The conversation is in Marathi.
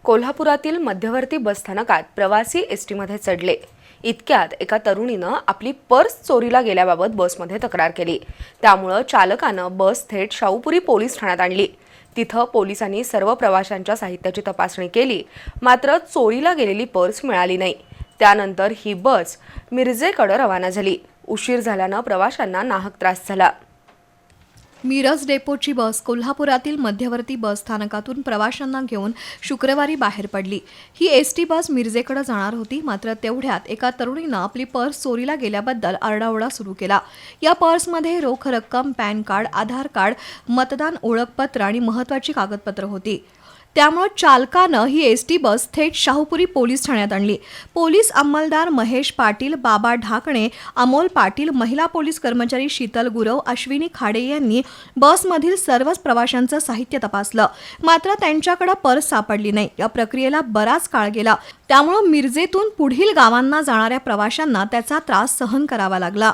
कोल्हापुरातील मध्यवर्ती बसस्थानकात प्रवासी एसटीमध्ये चढले. इतक्यात एका तरुणीनं आपली पर्स चोरीला गेल्याबाबत बसमध्ये तक्रार केली. त्यामुळे चालकानं बस थेट शाहूपुरी पोलीस ठाण्यात आणली. तिथं पोलिसांनी सर्व प्रवाशांच्या साहित्याची तपासणी केली, मात्र चोरीला गेलेली पर्स मिळाली नाही. त्यानंतर ही बस मिरजेकडे रवाना झाली. उशीर झाल्यानं प्रवाशांना नाहक त्रास झाला. मिरज डेपोची बस कोल्हापुरातील मध्यवर्ती बस स्थानकातून प्रवाशांना घेऊन शुक्रवारी बाहेर पडली. ही एसटी बस मिरजेकडे जाणार होती. मात्र तेवढ्यात एका तरुणीनं आपली पर्स चोरीला गेल्याबद्दल आरडाओरडा सुरू केला. या पर्समध्ये रोख रक्कम, पॅन कार्ड, आधार कार्ड, मतदान ओळखपत्र आणि महत्त्वाची कागदपत्र होती. त्यामुळे चालकानं ही एसटी बस थेट शाहूपुरी पोलीस ठाण्यात आणली. पोलीस अंमलदार महेश पाटील, बाबा ढाकणे, अमोल पाटील, महिला पोलीस कर्मचारी शीतल गुरव, अश्विनी खाडे यांनी बसमधील सर्वच प्रवाशांचं साहित्य तपासलं. मात्र त्यांच्याकडे पर्स सापडली नाही. या प्रक्रियेला बराच काळ गेला. त्यामुळे मिरजेतून पुढील गावांना जाणाऱ्या प्रवाशांना त्याचा त्रास सहन करावा लागला.